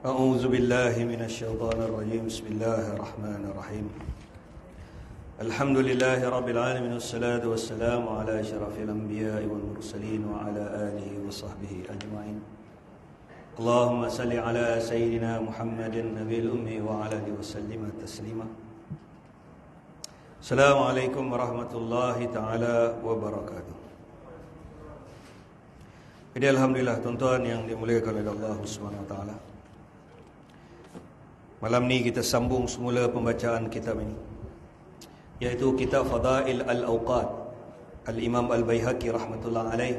أعوذ بالله من الشيطان الرجيم بسم الله الرحمن الرحيم الحمد لله رب العالمين والصلاة والسلام على أشرف الأنبياء والمرسلين وعلى آله وصحبه أجمعين اللهم صل على سيدنا محمد النبي الأمي وعلى آله وسلم تسليما السلام عليكم ورحمة الله تعالى وبركاته. Jadi alhamdulillah tuan-tuan yang dimuliakan oleh Allah Subhanahu wa taala. Malam ni kita sambung semula pembacaan kitab ini, iaitu kitab Fadail Al-Awqat Al-Imam Al-Baihaqi rahmatullah alaih.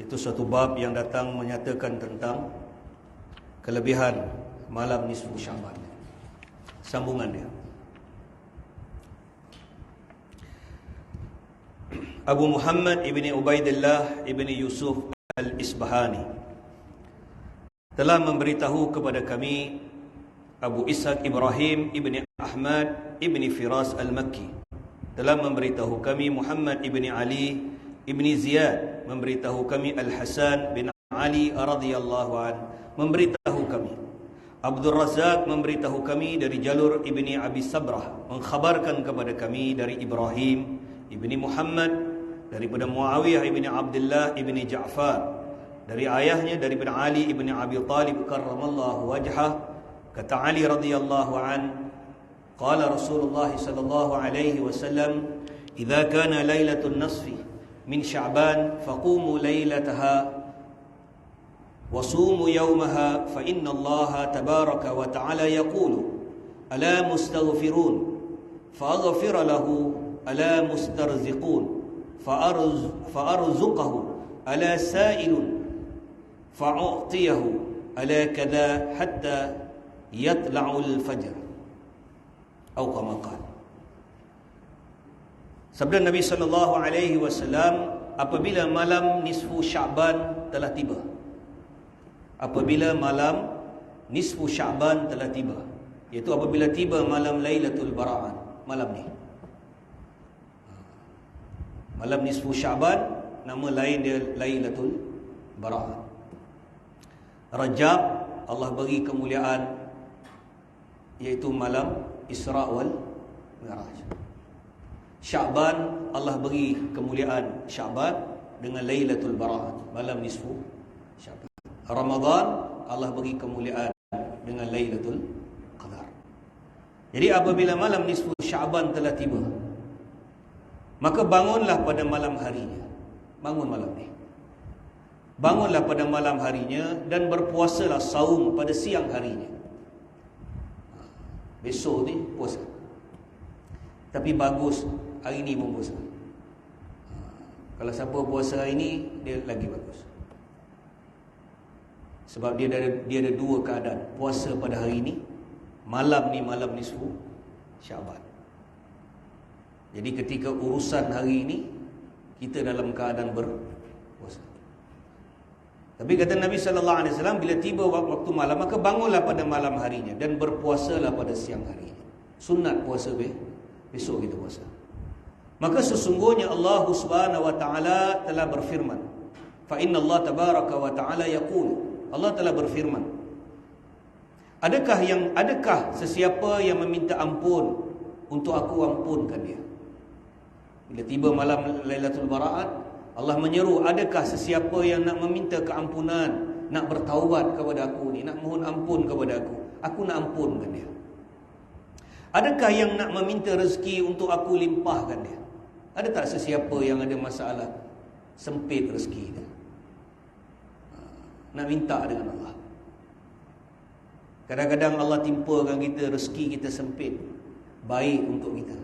Itu satu bab yang datang menyatakan tentang kelebihan malam nisfu Syaban. Sambungan dia. Abu Muhammad ibni Ubaidillah ibni Yusuf Al-Isbahani telah memberitahu kepada kami Abu Ishaq Ibrahim ibni Ahmad ibni Firas Al-Makki telah memberitahu kami Muhammad ibni Ali ibni Ziyad memberitahu kami Al-Hasan bin Ali radhiyallahu an memberitahu kami Abdul Razak memberitahu kami dari jalur ibni Abi Sabrah mengkhabarkan kepada kami dari Ibrahim ibni Muhammad daripada Muawiyah ibni Abdullah ibni Ja'far dari ayahnya daripada Ali ibni Abi Talib karramallahu wajhah. Kata Ali radhiyallahu an, qala Rasulullah sallallahu alaihi wasallam, "Idza kana lailatul nasfi min Sya'ban faqumu lailataha wa sumu yawmaha fa inna Allah tabaraka wa ta'ala yaqulu ala mustaghfirun fa aghfir lahu ala mustarziqun fa arzuqahu ala sa'ilun fa u'tiyahu ala kadha hatta yatla'ul fajr." Atau kama qala. Sabda Nabi sallallahu alaihi wasallam, apabila malam nisfu Sya'ban telah tiba. Apabila malam nisfu Sya'ban telah tiba, iaitu apabila tiba malam Lailatul Bara'ah, malam ni. Malam nisfu Sya'ban, nama lain dia Lailatul Bara'ah. Rajab, Allah bagi kemuliaan, iaitu malam Isra wal Mi'raj. Sya'ban, Allah beri kemuliaan Sya'ban dengan Lailatul Bara'ah, malam nisfu Sya'ban. Ramadan, Allah beri kemuliaan dengan Lailatul Qadar. Jadi apabila malam nisfu Sya'ban telah tiba, maka bangunlah pada malam harinya. Bangun malam ni. Bangunlah pada malam harinya dan berpuasalah saum pada siang harinya. Besok ni puasa. Tapi bagus hari ni pun puasa. Kalau siapa puasa hari ni, dia lagi bagus. Sebab dia ada dua keadaan. Puasa pada hari ni, malam ni malam nisfu Sya'ban. Jadi ketika urusan hari ini, kita dalam keadaan berpuasa. Tapi kata Nabi sallallahu alaihi wasallam, bila tiba waktu malam, maka bangunlah pada malam harinya dan berpuasalah pada siang harinya. Sunat puasa besok kita puasa. Maka sesungguhnya Allah Subhanahu wa taala telah berfirman, fa inna Allah tabaraka wa taala yaqul, Allah telah berfirman, adakah sesiapa yang meminta ampun untuk aku ampunkan dia. Bila tiba malam Lailatul Bara'at, Allah menyeru, adakah sesiapa yang nak meminta keampunan, nak bertaubat kepada aku ni, nak mohon ampun kepada aku nak ampunkan dia. Adakah yang nak meminta rezeki untuk aku limpahkan dia? Ada tak sesiapa yang ada masalah sempit rezeki dia, nak minta dengan Allah? Kadang-kadang Allah timpakan kita rezeki kita sempit, baik untuk kita.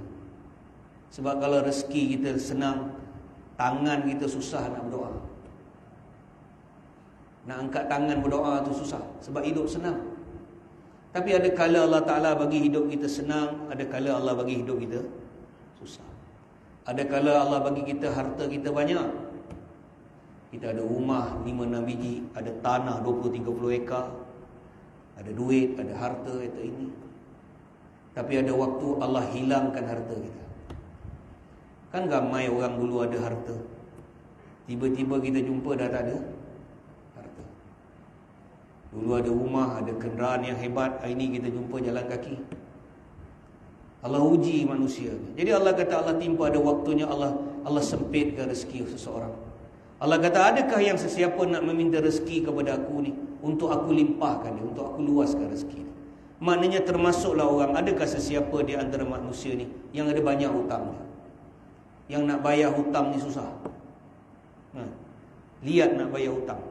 Sebab kalau rezeki kita senang, tangan kita susah nak berdoa. Nak angkat tangan berdoa tu susah, sebab hidup senang. Tapi ada kala Allah Ta'ala bagi hidup kita senang, ada kala Allah bagi hidup kita susah. Ada kala Allah bagi kita harta kita banyak. Kita ada rumah 5-6 biji, ada tanah 20-30 ekar, ada duit, ada harta, itu ini. Tapi ada waktu Allah hilangkan harta kita. Kan ramai orang dulu ada harta, tiba-tiba kita jumpa dah tak ada harta. Dulu ada rumah, ada kenderaan yang hebat, hari ini kita jumpa jalan kaki. Allah uji manusia. Jadi Allah kata Allah timpa ada waktunya Allah sempitkan rezeki seseorang. Allah kata, adakah yang sesiapa nak meminta rezeki kepada aku ni untuk aku limpahkan dia, untuk aku luaskan rezeki dia. Maknanya termasuklah orang, adakah sesiapa di antara manusia ni yang ada banyak hutang dia, yang nak bayar hutang ni susah. Lihat nak bayar hutang,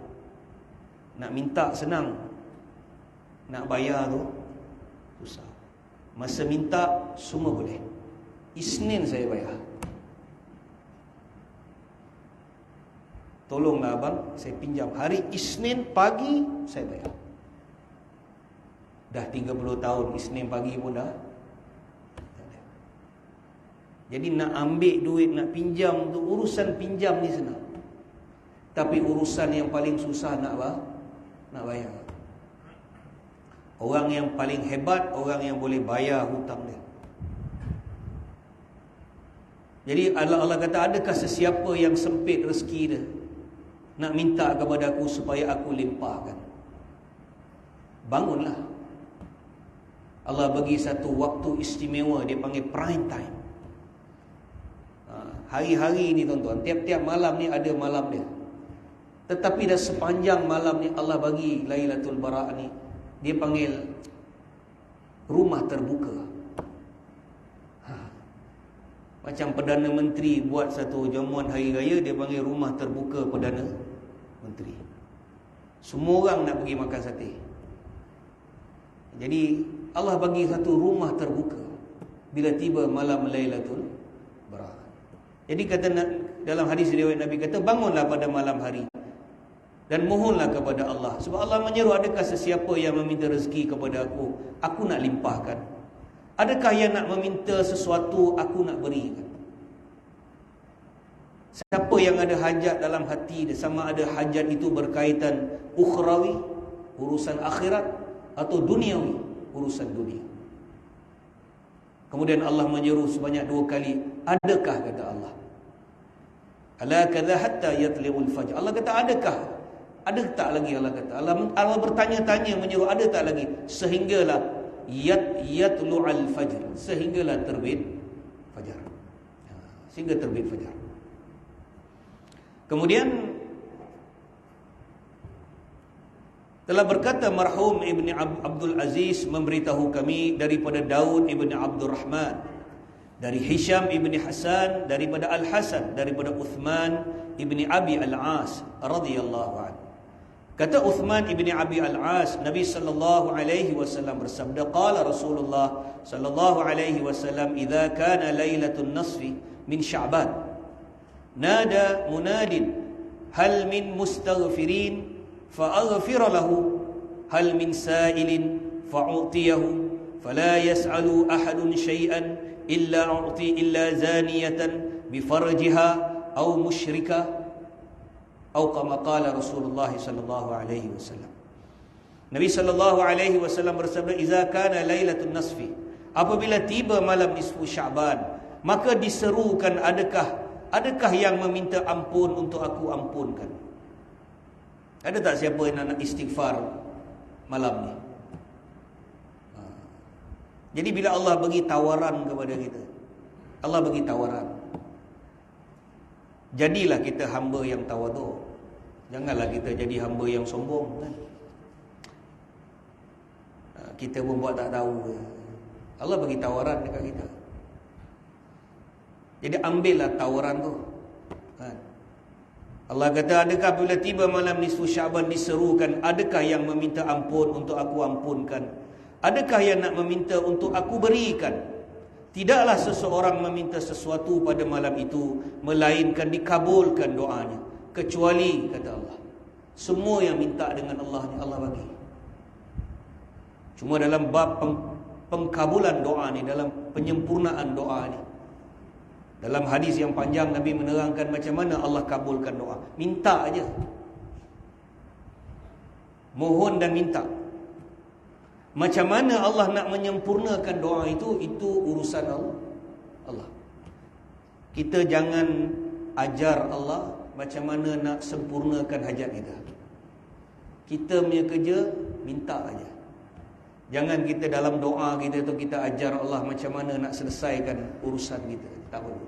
nak minta senang, nak bayar tu susah. Masa minta semua boleh. Isnin saya bayar, tolonglah abang, saya pinjam. Hari Isnin pagi saya bayar. Dah 30 tahun, Isnin pagi pun dah. Jadi nak ambil duit, nak pinjam tu, urusan pinjam ni senang. Tapi urusan yang paling susah nak bayar. Orang yang paling hebat, orang yang boleh bayar hutang dia. Jadi Allah kata, adakah sesiapa yang sempit rezeki dia, nak minta kepada aku supaya aku limpahkan? Bangunlah. Allah bagi satu waktu istimewa, dia panggil prime time. Hari-hari ni tuan-tuan, tiap-tiap malam ni ada malam dia. Tetapi dah sepanjang malam ni Allah bagi Lailatul Bara' ni, dia panggil rumah terbuka. Macam Perdana Menteri buat satu jamuan hari raya, dia panggil rumah terbuka Perdana Menteri. Semua orang nak pergi makan sate. Jadi Allah bagi satu rumah terbuka bila tiba malam Lailatul Bara'. Jadi kata dalam hadis riwayat Nabi kata, bangunlah pada malam hari dan mohonlah kepada Allah. Sebab Allah menyeru, adakah sesiapa yang meminta rezeki kepada aku nak limpahkan. Adakah yang nak meminta sesuatu, aku nak berikan. Siapa yang ada hajat dalam hati dia, sama ada hajat itu berkaitan ukhrawi, urusan akhirat, atau duniawi, urusan dunia. Kemudian Allah menyeru sebanyak 2 kali, adakah, kata Allah. Ala kadza hatta yatli'ul fajr. Allah kata, adakah? Ada tak lagi? Allah kata. Allah bertanya-tanya, menyeru, ada tak lagi? Sehinggalah yatlu'al fajr, sehinggalah terbit fajar. Sehingga terbit fajar. Kemudian telah berkata marhum Ibni Abdul Aziz memberitahu kami daripada Daud Ibni Abdul Rahman, dari Hisham Ibni Hasan, daripada Al-Hasan, daripada Uthman Ibni Abi Al-As radhiyallahu anhu. Kata Uthman Ibni Abi Al-As, Nabi sallallahu alaihi wasallam bersabda, qala Rasulullah sallallahu alaihi wasallam, idza kana lailatul nasfi min Sya'ban, nada munadin, hal min mustaghfirin فأغفر له هل من سائل فأعطيه فلا يسأل أحد شيئا إلا أعطي إلا زانية بفرجها أو مشركة أو كما قال رسول الله صلى الله عليه وسلم. Nabi sallallahu alaihi wasallam bersabda, "Idza kana lailatul nasfi," apabila tiba malam nisfu Sya'ban, maka diserukan, adakah yang meminta ampun untuk aku ampunkan? Ada tak siapa yang nak istighfar malam ni? Jadi bila Allah bagi tawaran kepada kita, Allah bagi tawaran, jadilah kita hamba yang tawadhu. Janganlah kita jadi hamba yang sombong, kan? Kita pun buat tak tahu. Allah bagi tawaran dekat kita. Jadi ambillah tawaran tu, kan? Allah kata, adakah bila tiba malam nisfu Sya'ban diserukan, adakah yang meminta ampun untuk aku ampunkan? Adakah yang nak meminta untuk aku berikan? Tidaklah seseorang meminta sesuatu pada malam itu melainkan dikabulkan doanya, kecuali, kata Allah, semua yang minta dengan Allah ni Allah bagi. Cuma dalam bab pengkabulan doa ni, dalam penyempurnaan doa ni, dalam hadis yang panjang Nabi menerangkan macam mana Allah kabulkan doa. Minta aja, mohon dan minta. Macam mana Allah nak menyempurnakan doa itu urusan Allah. Kita jangan ajar Allah macam mana nak sempurnakan hajat kita. Kita punya kerja minta aja. Jangan kita dalam doa kita tu kita ajar Allah macam mana nak selesaikan urusan kita. Tak perlu.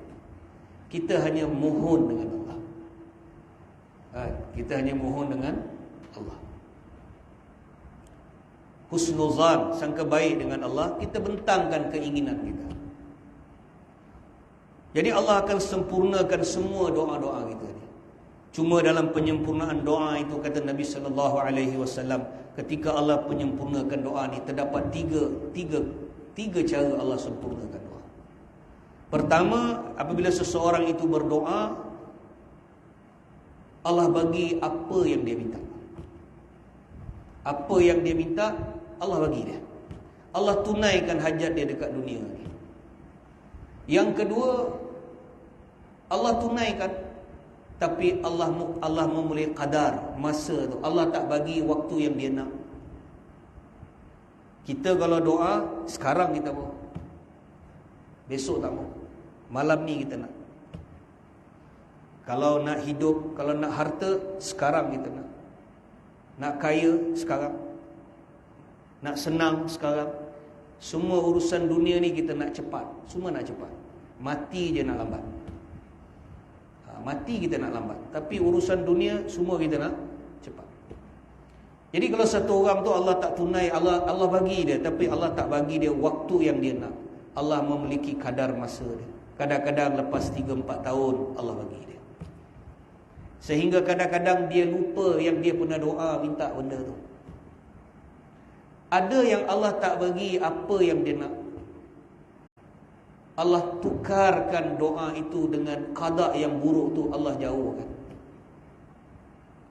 Kita hanya mohon dengan Allah. Kita hanya mohon dengan Allah. Husnuzan, sangka baik dengan Allah, kita bentangkan keinginan kita. Jadi Allah akan sempurnakan semua doa-doa kita ni. Cuma dalam penyempurnaan doa itu, kata Nabi sallallahu alaihi wasallam, ketika Allah penyempurnakan doa ni terdapat tiga cara Allah sempurnakan doa. Pertama, apabila seseorang itu berdoa, Allah bagi apa yang dia minta. Apa yang dia minta, Allah bagi dia. Allah tunaikan hajat dia dekat dunia ni. Yang kedua, Allah tunaikan, tapi Allah memulai qadar masa tu. Allah tak bagi waktu yang dia nak. Kita kalau doa sekarang kita mau, besok tak mau, malam ni kita nak. Kalau nak hidup, kalau nak harta, sekarang kita nak. Nak kaya, sekarang. Nak senang, sekarang. Semua urusan dunia ni kita nak cepat. Semua nak cepat. Mati je nak lambat. Mati kita nak lambat. Tapi urusan dunia, semua kita nak cepat. Jadi kalau satu orang tu Allah tak tunai, Allah bagi dia, tapi Allah tak bagi dia waktu yang dia nak. Allah memiliki kadar masa dia. Kadang-kadang lepas 3-4 tahun Allah bagi dia. Sehingga kadang-kadang dia lupa yang dia pernah doa minta benda tu. Ada yang Allah tak bagi apa yang dia nak. Allah tukarkan doa itu dengan qada yang buruk tu, Allah jauhkan.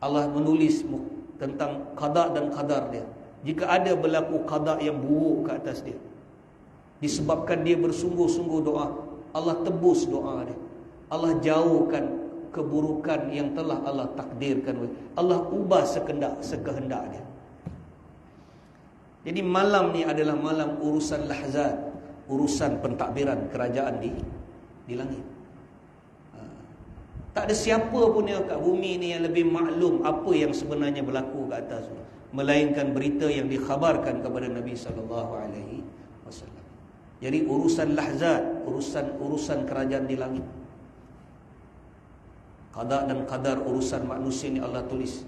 Allah menulis tentang qada dan qadar dia. Jika ada berlaku qada yang buruk ke atas dia, disebabkan dia bersungguh-sungguh doa, Allah tebus doa dia. Allah jauhkan keburukan yang telah Allah takdirkan. Allah ubah sekehendak dia. Jadi malam ni adalah malam urusan lahzat, urusan pentadbiran kerajaan di langit. Tak ada siapa pun yang kat bumi ni yang lebih maklum apa yang sebenarnya berlaku kat atas, melainkan berita yang dikhabarkan kepada Nabi sallallahu alaihi wasallam. Jadi urusan lahzat, urusan kerajaan di langit. Qada dan qadar urusan manusia ni Allah tulis.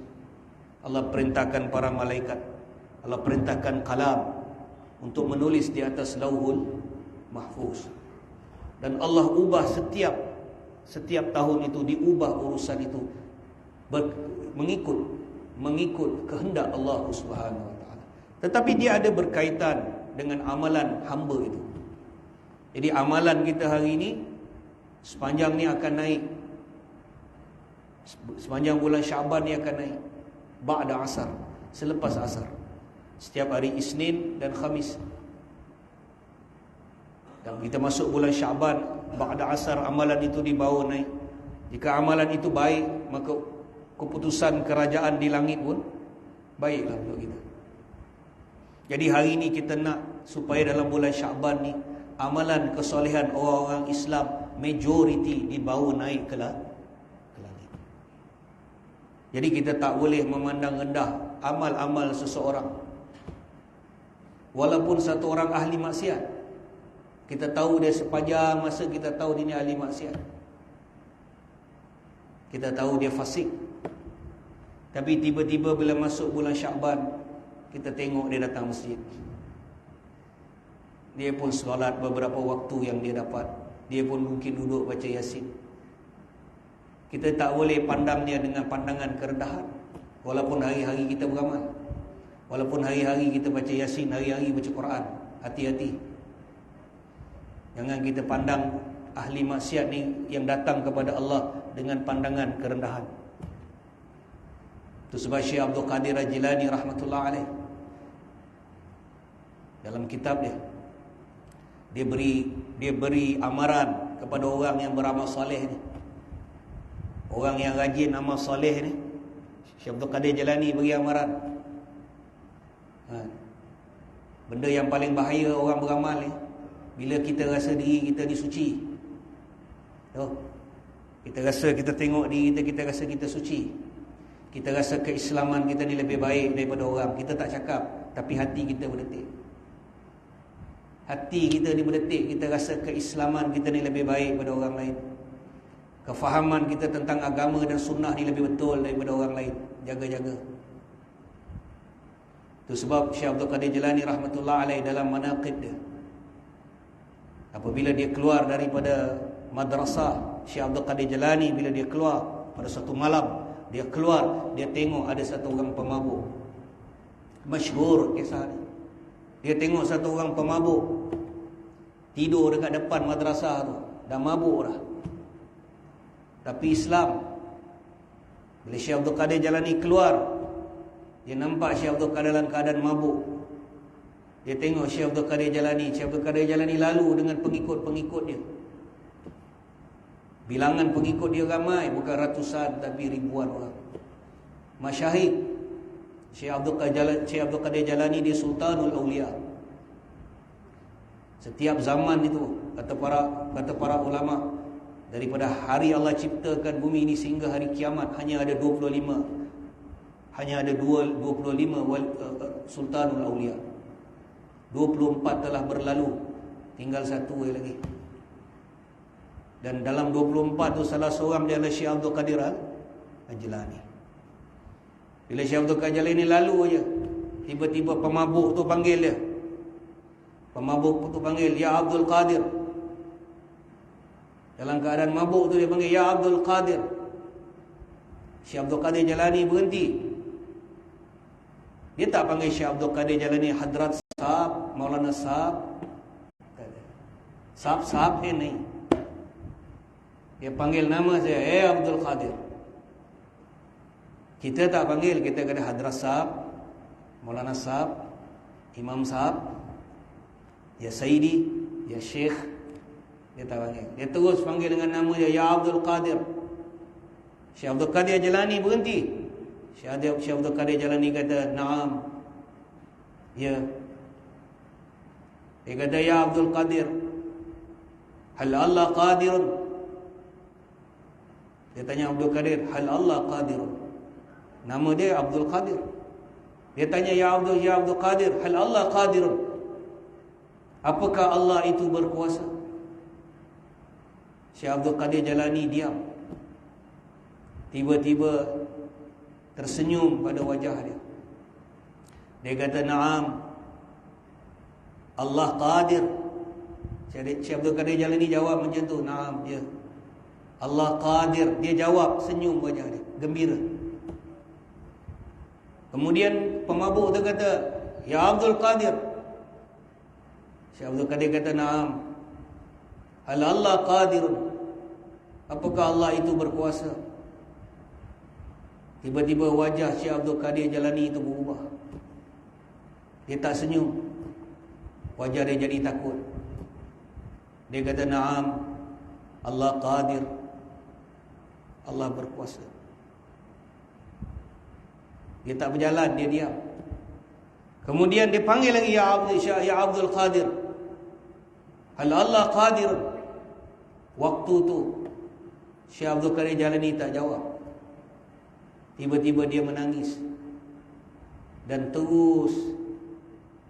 Allah perintahkan para malaikat, Allah perintahkan kalam untuk menulis di atas lauhul mahfuz. Dan Allah ubah setiap tahun itu, diubah urusan itu mengikut kehendak Allah Subhanahu wa taala. Tetapi dia ada berkaitan dengan amalan hamba itu. Jadi amalan kita hari ini sepanjang ni akan naik. Sepanjang bulan Syaban ni akan naik. Ba'da asar, selepas asar. Setiap hari Isnin dan Khamis. Dan kita masuk bulan Syaban, ba'da asar amalan itu dibawa naik. Jika amalan itu baik, maka keputusan kerajaan di langit pun baiklah untuk kita. Jadi hari ini kita nak supaya dalam bulan Syaban ni amalan kesolehan orang-orang Islam majoriti dibawa naik ke langit. Jadi kita tak boleh memandang rendah amal-amal seseorang. Walaupun satu orang ahli maksiat, kita tahu dia sepanjang masa kita tahu dia ni ahli maksiat, kita tahu dia fasik. Tapi tiba-tiba bila masuk bulan Syaban, kita tengok dia datang masjid. Dia pun solat beberapa waktu yang dia dapat. Dia pun mungkin duduk baca Yasin. Kita tak boleh pandang dia dengan pandangan kerendahan. Walaupun hari-hari kita beramal, walaupun hari-hari kita baca Yasin, hari-hari baca Quran. Hati-hati. Jangan kita pandang ahli maksiat ni yang datang kepada Allah dengan pandangan kerendahan. Itu sebab Syekh Abdul Qadir Al-Jilani rahmatullah alaih, dalam kitab dia beri amaran kepada orang yang beramal soleh ni. Orang yang rajin amal soleh ni, Syekh Abdul Qadir Jalani beri amaran. Benda yang paling bahaya orang beramal ni, bila kita rasa diri kita disuci. Kita rasa, kita tengok diri kita, kita rasa kita suci. Kita rasa keislaman kita ni lebih baik daripada orang. Kita tak cakap, tapi hati kita berdetik. Hati kita ni berdetik. Kita rasa keislaman kita ni lebih baik daripada orang lain. Kefahaman kita tentang agama dan sunnah ni lebih betul daripada orang lain. Jaga-jaga. Itu sebab Syekh Abdul Qadir Jilani rahmatullah alaih dalam manaqib dia, apabila dia keluar daripada madrasah Syekh Abdul Qadir Jilani, bila dia keluar pada satu malam, dia keluar, dia tengok ada satu orang pemabuk. Masyhur kisah ni. Dia tengok satu orang pemabuk tidur dekat depan madrasah tu, dah mabuk dah. Tapi Islam. Bila Syekh Abdul Qadir Jilani keluar, dia nampak Syekh Abdul Qadir dalam keadaan mabuk. Dia tengok Syekh Abdul Qadir Jilani. Syekh Abdul Qadir Jilani lalu dengan pengikut-pengikut dia. Bilangan pengikut dia ramai, bukan ratusan tapi ribuan orang. Masyahid. Syekh Abdul Qadir Jilani dia Sultanul Awliya. Setiap zaman itu, kata para ulama, daripada hari Allah ciptakan bumi ini sehingga hari kiamat hanya ada 25 Sultanul Awliya. 24 telah berlalu, tinggal satu lagi. Dan dalam 24 tu salah seorang dia adalah Syekh Abdul Qadir Al-Jilani. Bila Syekh Abdul Qadir Jilani lalu aja, tiba-tiba pemabuk tu panggil dia. Pemabuk tu panggil, "Ya Abdul Qadir." Dalam keadaan mabuk tu dia panggil, "Ya Abdul Qadir." Syekh Abdul Qadir Jilani berhenti. Dia tak panggil Syekh Abdul Qadir Jilani Hadrat Sahab, Maulana Sahab. Sahab ini. Dia panggil nama saya, "Eh Abdul Qadir." Kita tak panggil, kita kata Hadrat Sahab, Maulana Sahab, Imam Sahab, ya Sayyidi, ya Syekh. Dia tak panggil. Dia terus panggil dengan nama dia, "Ya Abdul Qadir." Syekh Abdul Qadir Jilani berhenti. Syekh Abdul Qadir Jilani kata, "Naam." Ya. Dia kata, "Ya Abdul Qadir, hal Allah qadirun?" Dia tanya Abdul Qadir, "Hal Allah qadirun?" Nama dia Abdul Qadir. Dia tanya, "Ya Abdul Qadir, hal Allah qadirun?" Apakah Allah itu berkuasa? Syekh Abdul Qadir Jilani diam. Tiba-tiba tersenyum pada wajah dia. Dia kata, "Naam, Allah qadir." Syekh Abdul Qadir Jilani jawab macam tu, "Naam, ya. Allah qadir." Dia jawab, senyum wajah dia, gembira. Kemudian pemabuk tu kata, "Ya Abdul Qadir." Syekh Abdul Qadir kata, "Naam, hal Allah qadirun?" Apakah Allah itu berkuasa? Tiba-tiba wajah Syekh Abdul Qadir Jilani itu berubah. Dia tak senyum. Wajah dia jadi takut. Dia kata, "Naam, Allah qadir. Allah berkuasa." Dia tak berjalan, dia diam. Kemudian dia panggil lagi, "Ya Abdul Qadir, hal Allah qadir?" Waktu tu Syekh Abdul Qadir Jilani tak jawab. Tiba-tiba dia menangis. Dan terus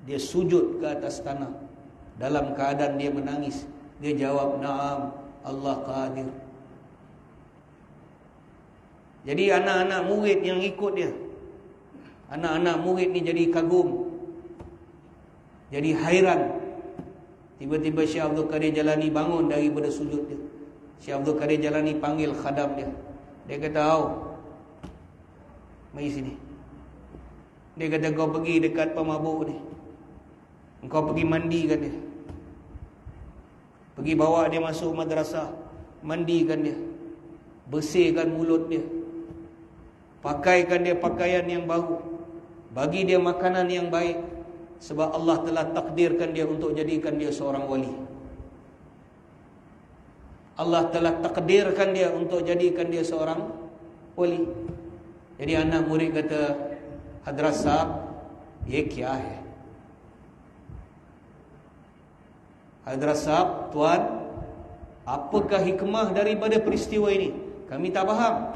dia sujud ke atas tanah. Dalam keadaan dia menangis, dia jawab, "Naam, Allah qadir." Jadi anak-anak murid yang ikut dia, anak-anak murid ni jadi kagum, jadi hairan. Tiba-tiba Syekh Abdul Qadir Jilani bangun daripada sujud dia. Syekh Abdul Qadir Jilani panggil khadam dia. Dia kata, "Au, mari sini." Dia kata, "Kau pergi dekat pemabuk ni, engkau pergi mandikan dia. Pergi bawa dia masuk madrasah, mandikan dia, bersihkan mulut dia, pakaikan dia pakaian yang baru, bagi dia makanan yang baik, sebab Allah telah takdirkan dia untuk jadikan dia seorang wali. Allah telah takdirkan dia untuk jadikan dia seorang wali." Jadi anak murid kata, "Hadrat Sahab, ye kya hai?" "Hadrat Sahab, tuan, apakah hikmah daripada peristiwa ini? Kami tak faham."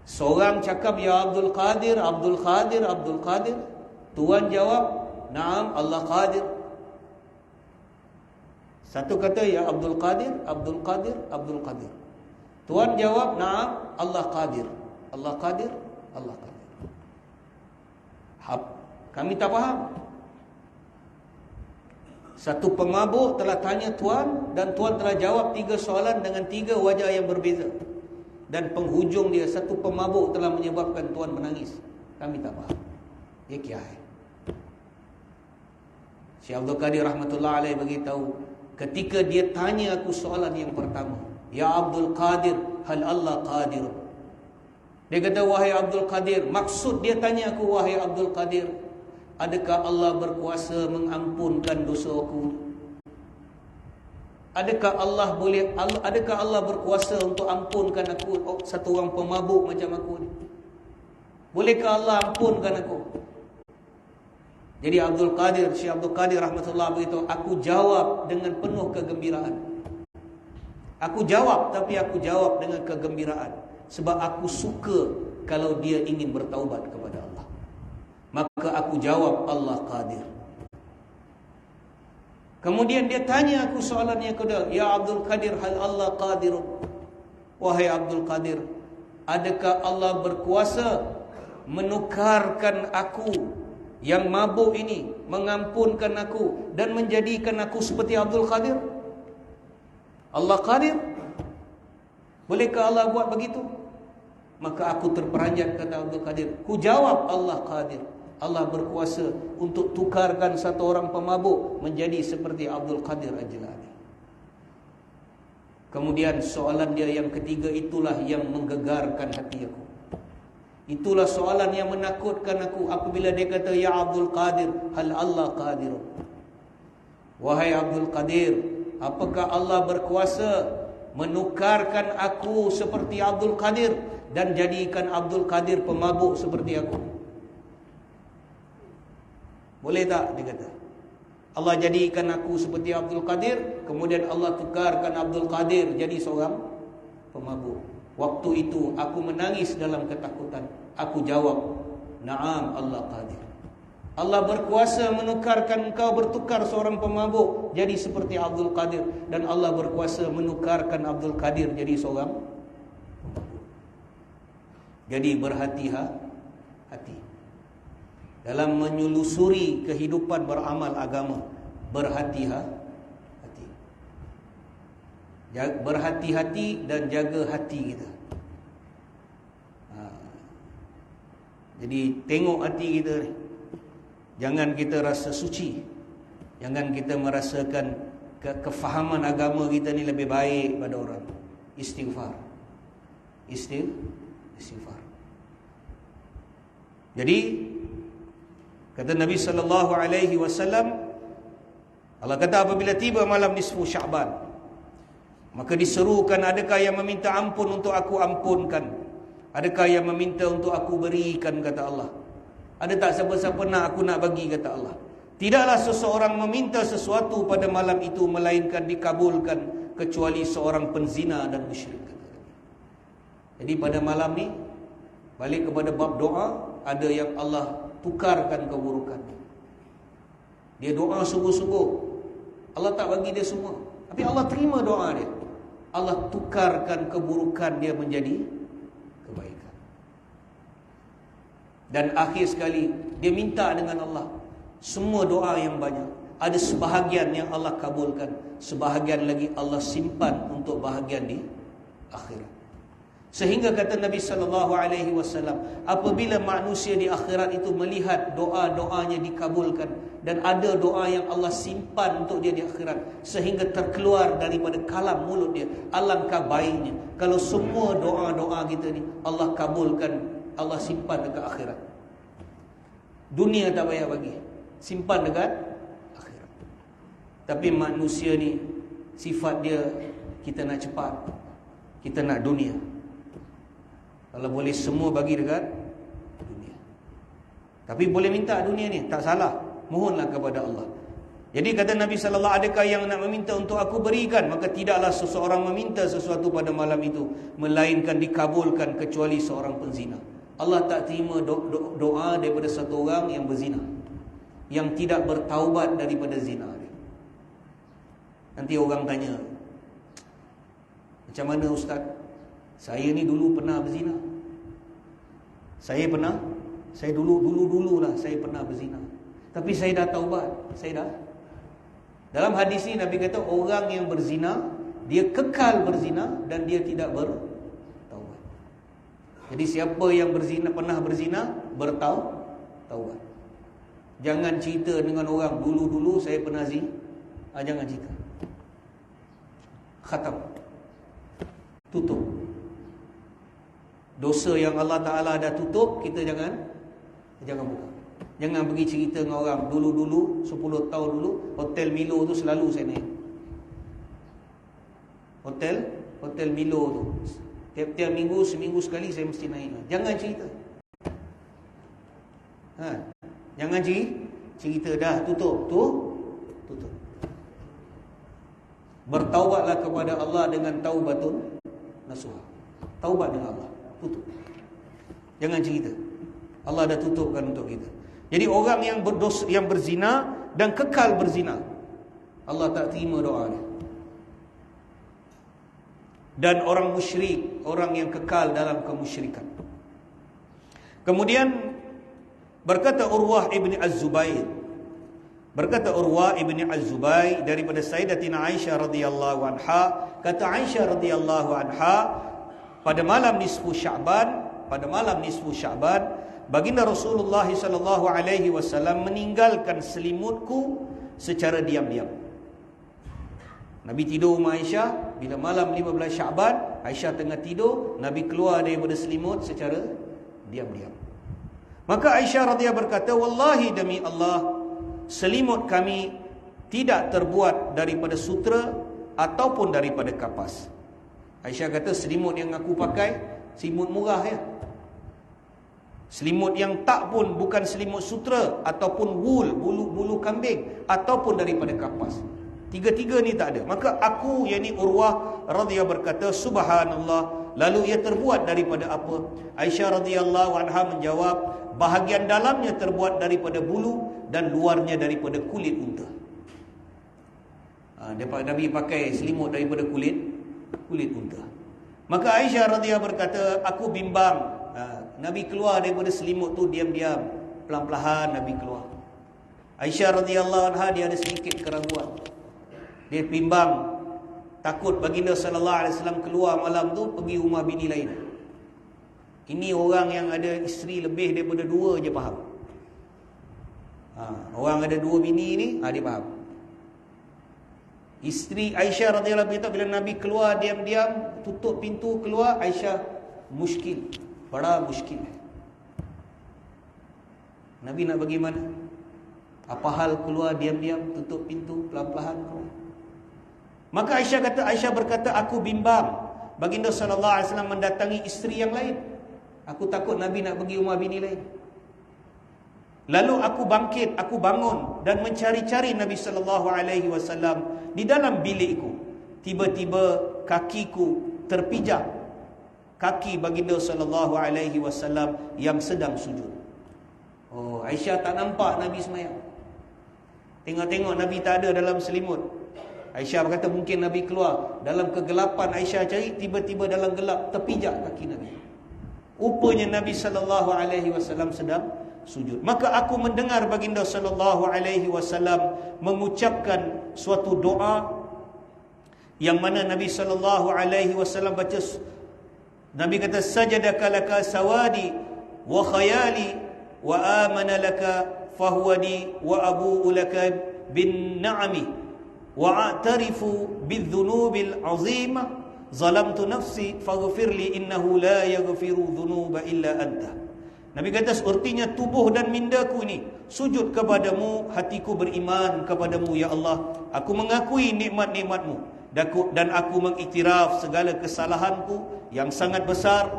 Seorang cakap, Ya Abdul Qadir, Abdul Qadir, Abdul Qadir. Tuan jawab, Naam, Allah Qadir. Satu kata, Ya Abdul Qadir, Abdul Qadir, Abdul Qadir. Tuan jawab, Naam, Allah Qadir. Allah Qadir, Allah Qadir. Kami tak faham. Satu pemabuk telah tanya Tuan, dan Tuan telah jawab 3 soalan dengan 3 wajah yang berbeza. Dan penghujung dia, satu pemabuk telah menyebabkan Tuan menangis. Kami tak faham. Ya kiai. Syekh Abdul Qadir rahmatullah alaih beritahu, ketika dia tanya aku soalan yang pertama, Ya Abdul Qadir, hal Allah qadir? Dia kata, wahai Abdul Qadir, maksud dia tanya aku, wahai Abdul Qadir, adakah Allah berkuasa mengampunkan dosa aku? Adakah Allah berkuasa untuk ampunkan aku, satu orang pemabuk macam aku ni? Bolehkah Allah ampunkan aku? Jadi Syekh Abdul Qadir rahmatullah beritahu, aku jawab dengan penuh kegembiraan. Aku jawab, tapi aku jawab dengan kegembiraan. Sebab aku suka kalau dia ingin bertaubat kepada Allah. Maka aku jawab, Allah Qadir. Kemudian dia tanya aku soalan yang kedua, Ya Abdul Qadir, hal Allah Qadir? Wahai Abdul Qadir, adakah Allah berkuasa menukarkan aku yang mabuk ini, mengampunkan aku dan menjadikan aku seperti Abdul Qadir? Allah Qadir? Bolehkah Allah buat begitu? Maka aku terperanjat, kata Abdul Qadir. Ku jawab, Allah Qadir. Allah berkuasa untuk tukarkan satu orang pemabuk menjadi seperti Abdul Qadir Al-Jilani. Kemudian soalan dia yang ketiga, itulah yang menggegarkan hati aku. Itulah soalan yang menakutkan aku apabila dia kata, Ya Abdul Qadir, hal Allah qadir? Wahai Abdul Qadir, apakah Allah berkuasa menukarkan aku seperti Abdul Qadir dan jadikan Abdul Qadir pemabuk seperti aku? Boleh tak? Dia kata, Allah jadikan aku seperti Abdul Qadir, kemudian Allah tukarkan Abdul Qadir jadi seorang pemabuk. Waktu itu aku menangis dalam ketakutan. Aku jawab, Naam, Allah Qadir. Allah berkuasa menukarkan engkau bertukar seorang pemabuk jadi seperti Abdul Qadir, dan Allah berkuasa menukarkan Abdul Qadir jadi seorang pemabuk. Jadi berhati-hati dalam menyelusuri kehidupan beramal agama. Berhati-hati. Berhati-hati dan jaga hati kita. Jadi tengok hati kita ni. Jangan kita rasa suci. Jangan kita merasakan kefahaman agama kita ni lebih baik pada orang. Istighfar. Istighfar. Jadi kata Nabi sallallahu alaihi wasallam, Allah kata apabila tiba malam nisfu Sya'ban, maka diserukan, adakah yang meminta ampun untuk aku ampunkan? Adakah yang meminta untuk aku berikan, kata Allah. Ada tak siapa-siapa nak aku nak bagi, kata Allah. Tidaklah seseorang meminta sesuatu pada malam itu melainkan dikabulkan kecuali seorang penzina dan musyrik. Jadi pada malam ni, balik kepada bab doa, ada yang Allah tukarkan keburukan. Dia doa sungguh-sungguh, Allah tak bagi dia semua, tapi Allah terima doa dia. Allah tukarkan keburukan dia menjadi kebaikan. Dan akhir sekali dia minta dengan Allah semua doa yang banyak. Ada sebahagian yang Allah kabulkan, sebahagian lagi Allah simpan untuk bahagian di akhirat. Sehingga kata Nabi sallallahu alaihi wasallam, apabila manusia di akhirat itu melihat doa-doanya dikabulkan dan ada doa yang Allah simpan untuk dia di akhirat sehingga terkeluar daripada kalam mulut dia, alangkah baiknya kalau semua doa-doa kita ni Allah kabulkan, Allah simpan dekat akhirat. Dunia tak payah bagi, simpan dekat akhirat. Tapi manusia ni sifat dia, kita nak cepat, kita nak dunia. Kalau boleh semua bagi dekat dunia. Tapi boleh minta dunia ni, tak salah. Mohonlah kepada Allah. Jadi kata Nabi sallallahu alaihi wasallam, adakah yang nak meminta untuk aku berikan? Maka tidaklah seseorang meminta sesuatu pada malam itu melainkan dikabulkan kecuali seorang penzina. Allah tak terima doa daripada satu orang yang berzina, yang tidak bertaubat daripada zina dia. Nanti orang tanya, macam mana ustaz? Saya ni dulu pernah berzina. Saya dulu lah saya pernah berzina. Tapi saya dah taubat. Dalam hadis ini Nabi kata orang yang berzina, dia kekal berzina dan dia tidak bertaubat. Jadi siapa yang berzina, pernah berzina, bertaubat. Jangan cerita dengan orang dulu saya pernah zina. Jangan cerita. Khatam. Tutup. Dosa yang Allah Ta'ala dah tutup, kita jangan buka. Jangan pergi cerita dengan orang dulu 10 tahun dulu, Hotel Milo tu selalu saya naik. Hotel Milo tu tiap-tiap minggu, seminggu sekali saya mesti naik. Jangan cerita. Jangan cerita dah tutup. Bertaubatlah kepada Allah dengan taubatun nasuha. Taubat dengan Allah, tutup. Jangan cerita. Allah dah tutupkan untuk kita. Jadi orang yang berdosa, yang berzina dan kekal berzina, Allah tak terima doa dia. Dan orang musyrik, orang yang kekal dalam kemusyrikan. Kemudian berkata Urwah ibni Az-Zubair, daripada Sayyidatina Aisyah radhiyallahu anha, kata Aisyah radhiyallahu anha, pada malam nisfu Sya'ban, baginda Rasulullah sallallahu alaihi wasallam meninggalkan selimutku secara diam-diam. Nabi tidur rumah Aisyah, bila malam 15 Sya'ban, Aisyah tengah tidur, Nabi keluar daripada selimut secara diam-diam. Maka Aisyah radhiyallahu berkata, wallahi demi Allah, selimut kami tidak terbuat daripada sutra ataupun daripada kapas. Aisyah kata, selimut yang aku pakai selimut murah ya. Selimut yang tak pun bukan selimut sutra ataupun wool, bulu kambing ataupun daripada kapas. Tiga-tiga ni tak ada. Maka aku, yakni Urwah radhiyallahu berkata, subhanallah, lalu ia terbuat daripada apa? Aisyah radhiyallahu anha menjawab, bahagian dalamnya terbuat daripada bulu dan luarnya daripada kulit unta. Nabi pakai selimut daripada kulit unta. Maka Aisyah radhiyallahu berkata, aku bimbang. Nabi keluar daripada selimut tu diam-diam, pelan-pelan Nabi keluar. Aisyah radhiyallahu anha dia ada sedikit keraguan. Dia bimbang, takut baginda sallallahu alaihi wasallam keluar malam tu pergi rumah bini lain. Ini orang yang ada isteri lebih daripada 2 je faham. Orang ada 2 bini ni, dia faham. Isteri Aisyah radhiyallahu anha bila Nabi keluar diam-diam, tutup pintu keluar, Aisyah muskil. Bada muskil. Nabi nak bagaimana? Apa hal keluar diam-diam, tutup pintu, pelan-pelan keluar. Maka Aisyah berkata, aku bimbang baginda sallallahu alaihi wasallam mendatangi isteri yang lain. Aku takut Nabi nak pergi rumah bini lain. Lalu aku bangkit, aku bangun dan mencari-cari Nabi sallallahu alaihi wasallam di dalam bilikku. Tiba-tiba kakiku terpijak, kaki baginda sallallahu alaihi wasallam yang sedang sujud. Aisyah tak nampak Nabi semayang. Tengok-tengok Nabi tak ada dalam selimut. Aisyah berkata mungkin Nabi keluar. Dalam kegelapan Aisyah cari, tiba-tiba dalam gelap terpijak kaki Nabi. Rupanya Nabi sallallahu alaihi wasallam sedang sujud. Maka aku mendengar baginda sallallahu alaihi wasallam mengucapkan suatu doa yang mana Nabi sallallahu alaihi wasallam baca. Nabi kata, sajadaka laka sawadi wa khayali wa amana laka fahuwadi wa abu'u laka bin na'ami wa a'tarifu bidh-dhunubil 'azimah zalamtu nafsi faghfirli innahu la yaghfiru dhunuba illa anta. Nabi kata, sepertinya tubuh dan mindaku ni sujud kepadamu, hatiku beriman kepadamu ya Allah. Aku mengakui nikmat-nikmatmu dan aku mengiktiraf segala kesalahanku yang sangat besar.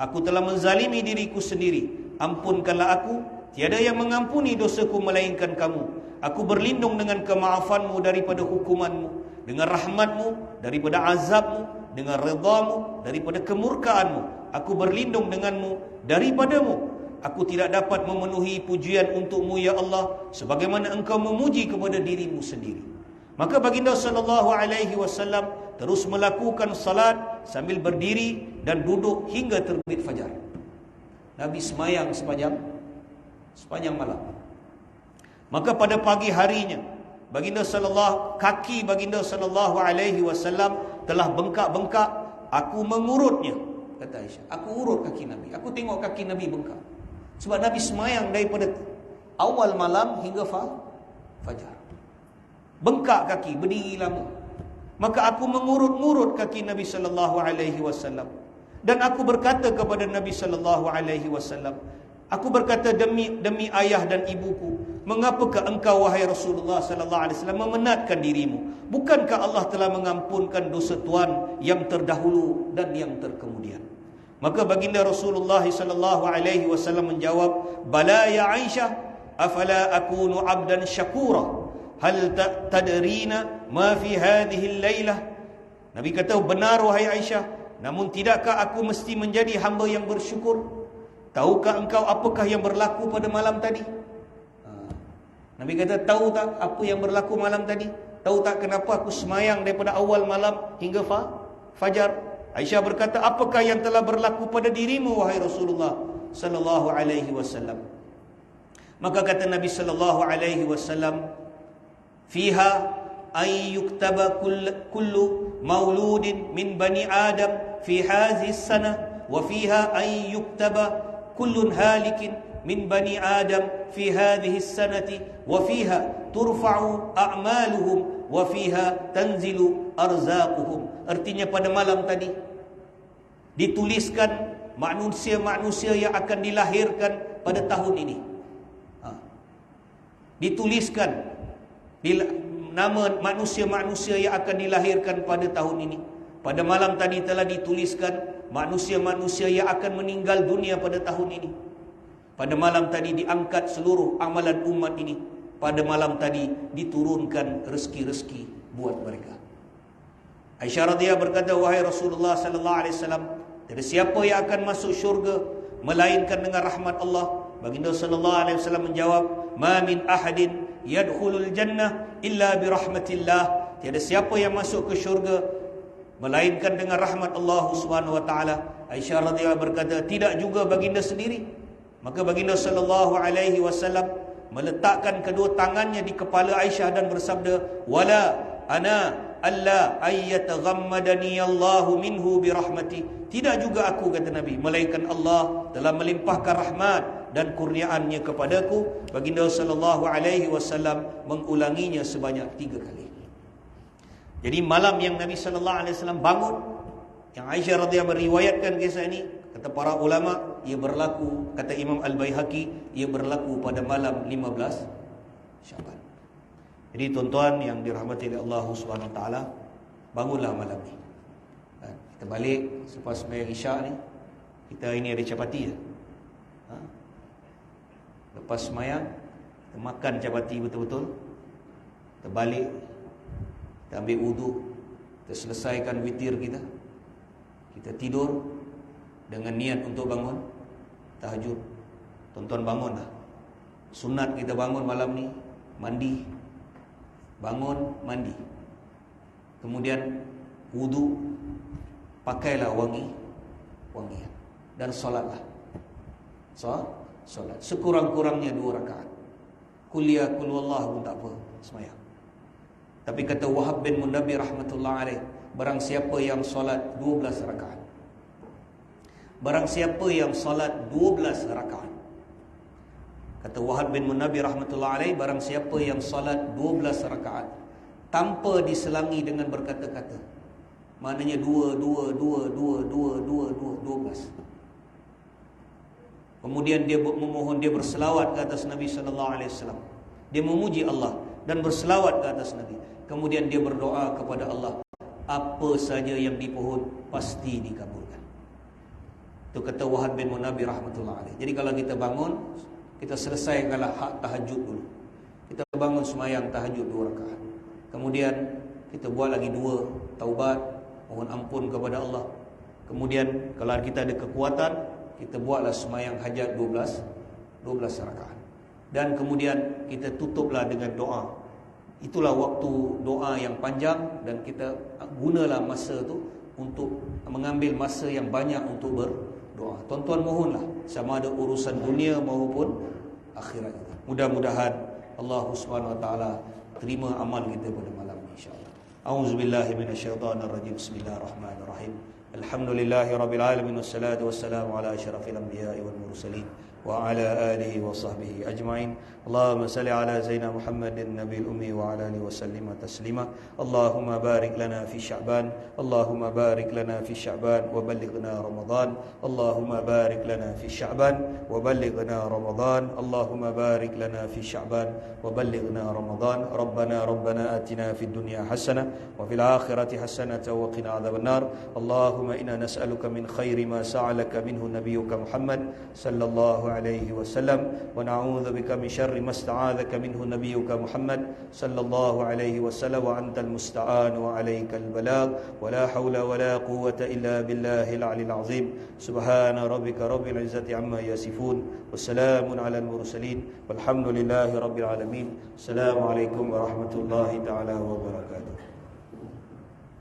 Aku telah menzalimi diriku sendiri. Ampunkanlah aku, tiada yang mengampuni dosaku melainkan kamu. Aku berlindung dengan kemaafanmu daripada hukumanmu, dengan rahmatmu daripada azabmu, dengan redamu daripada kemurkaanmu. Aku berlindung denganmu daripadamu. Aku tidak dapat memenuhi pujian untukmu ya Allah sebagaimana engkau memuji kepada dirimu sendiri. Maka baginda sallallahu alaihi wasallam terus melakukan salat sambil berdiri dan duduk hingga terbit fajar. Nabi semayang sepanjang malam. Maka pada pagi harinya kaki baginda sallallahu alaihi wasallam telah bengkak-bengkak. Aku mengurutnya, kata Aisyah. Aku urut kaki Nabi. Aku tengok kaki Nabi bengkak. Sebab Nabi semayang daripada awal malam hingga fajar. Bengkak kaki, berdiri lama. Maka aku mengurut-ngurut kaki Nabi sallallahu alaihi wasallam. Dan aku berkata kepada Nabi sallallahu alaihi wasallam, aku berkata, demi ayah dan ibuku, mengapakah engkau wahai Rasulullah sallallahu alaihi wasallam memenatkan dirimu? Bukankah Allah telah mengampunkan dosa tuan yang terdahulu dan yang terkemudian? Maka baginda Rasulullah sallallahu alaihi wasallam menjawab, bala ya Aisyah, afala akunu abdan syakura? Hal tadrina ma fi hadhihi al-lailah? Nabi kata, benar wahai Aisyah, namun tidakkah aku mesti menjadi hamba yang bersyukur? Tahukah engkau apakah yang berlaku pada malam tadi? Nabi kata, tahu tak apa yang berlaku malam tadi? Tahu tak kenapa aku semayang daripada awal malam hingga fajar? Aisyah berkata, apakah yang telah berlaku pada dirimu wahai Rasulullah sallallahu alaihi wasallam? Maka kata Nabi sallallahu alaihi wasallam, fiha ay yuktaba kullu mauludin min bani Adam fi hadhihi as-sanah wa fiha ay yuktaba kullun halikin min bani Adam fi hadhihi as-sanati wa fiha turfa'u a'maluhum wa fiha tanzilu arzaquhum. Artinya pada malam tadi dituliskan manusia-manusia yang akan dilahirkan pada tahun ini. Dituliskan nama manusia-manusia yang akan dilahirkan pada tahun ini. Pada malam tadi telah dituliskan manusia-manusia yang akan meninggal dunia pada tahun ini. Pada malam tadi diangkat seluruh amalan umat ini. Pada malam tadi diturunkan rezeki-rezeki buat mereka. Aisyah radhiyallahu berkata, wahai Rasulullah sallallahu alaihi wasallam, tiada siapa yang akan masuk syurga melainkan dengan rahmat Allah. Baginda sallallahu alaihi wasallam menjawab, ma min ahadin yadkhulul jannah illa bi rahmatillah. Tiada siapa yang masuk ke syurga melainkan dengan rahmat Allah Subhanahu wa taala. Aisyah radhiyallahu berkata, tidak juga baginda sendiri. Maka baginda sallallahu alaihi wasallam meletakkan kedua tangannya di kepala Aisyah dan bersabda, wala ana alla ayyataghammadani Allahu minhu bi rahmati. Tidak juga aku, kata Nabi, melainkan Allah telah melimpahkan rahmat dan kurniaannya kepadaku. Baginda sallallahu alaihi wasallam mengulanginya sebanyak 3 kali. Jadi malam yang Nabi sallallahu alaihi wasallam bangun, yang Aisyah radhiyallahu meriwayatkan kisah ini, kata para ulama, ia berlaku, kata Imam Al-Baihaqi, ia berlaku pada malam 15 Syaban. Jadi tuan-tuan yang dirahmati oleh Allah Subhanahu wa taala, bangunlah malam ni. Kita balik selepas sembahyang Isyak ni, kita ini ada capati ya. Lepas sembahyang, kita makan capati betul-betul. Kita balik, kita ambil wudu, kita selesaikan witir kita. Kita tidur dengan niat untuk bangun tahajud. Tuan-tuan bangunlah. Sunat kita bangun malam ni, mandi. Bangun, mandi. Kemudian wudu, pakailah wangian dan solatlah. Solat sekurang-kurangnya 2 rakaat. Kuliah kul wallah pun tak apa, sembahyang. Tapi kata Wahab bin Munabbih rahmatullah alaih, barang siapa yang solat 12 rakaat. Barang siapa yang solat 12 rakaat. Kata Wahab bin Munabbih rahmatullah alaih, barang siapa yang solat 12 rakaat tanpa diselangi dengan berkata-kata. Maknanya 12. Kemudian dia memohon, dia berselawat ke atas Nabi sallallahu alaihi wasallam. Dia memuji Allah dan berselawat ke atas Nabi. Kemudian dia berdoa kepada Allah, apa saja yang dipohon pasti dikabulkan. Itu kata Wahab bin Munabbih rahmatullah alaih. Jadi kalau kita bangun, kita selesaikanlah hak tahajud dulu. kita bangun semayang tahajud 2 rakaat. Kemudian kita buat lagi 2, taubat, mohon ampun kepada Allah. Kemudian kalau kita ada kekuatan, kita buatlah semayang hajat 12 rakaat. Dan kemudian kita tutuplah dengan doa. Itulah waktu doa yang panjang, dan kita gunalah masa tu untuk mengambil masa yang banyak untuk berdoa. Tuan-tuan mohonlah, sama ada urusan dunia maupun akhirat kita. Mudah-mudahan Allah Subhanahu wa taala terima amal kita pada malam ini, insya-Allah. A'udzubillahi minasyaitonirrajim. Bismillahirrahmanirrahim. Alhamdulillahirabbil alamin wassalatu wassalamu ala asyrafil anbiya'i wal mursalin wa ala alihi wa sahbihi ajma'in. Allahumma salli ala Zaina Muhammadin nabiyil ummi wa ala alihi wa sallima taslima. Allahumma barik lana fi Sya'ban, Allahumma barik lana fi Sya'ban wa ballighna Ramadan. Allahumma barik lana fi Sya'ban wa ballighna Ramadan. Allahumma barik lana fi Sya'ban wa ballighna Ramadan. Rabbana atina fid dunya hasanah wa fil akhirati hasanah wa qina adzabannar. Allahumma inna nas'aluka min khairi ma sa'alaka minhu nabiyyuka Muhammad sallallahu alaihi wasallam wa na'udzubika min syarri ma sta'adzaka minhu nabiyyuka Muhammad sallallahu alaihi wasallam wa antal musta'an wa alaikal balagh wa la haula wa la quwwata illa billahil aliyil azim. Subhana rabbika rabbil izzati amma yasifun wa salamun alal mursalin walhamdulillahi rabbil alamin. Assalamualaikum warahmatullahi taala wabarakatuh.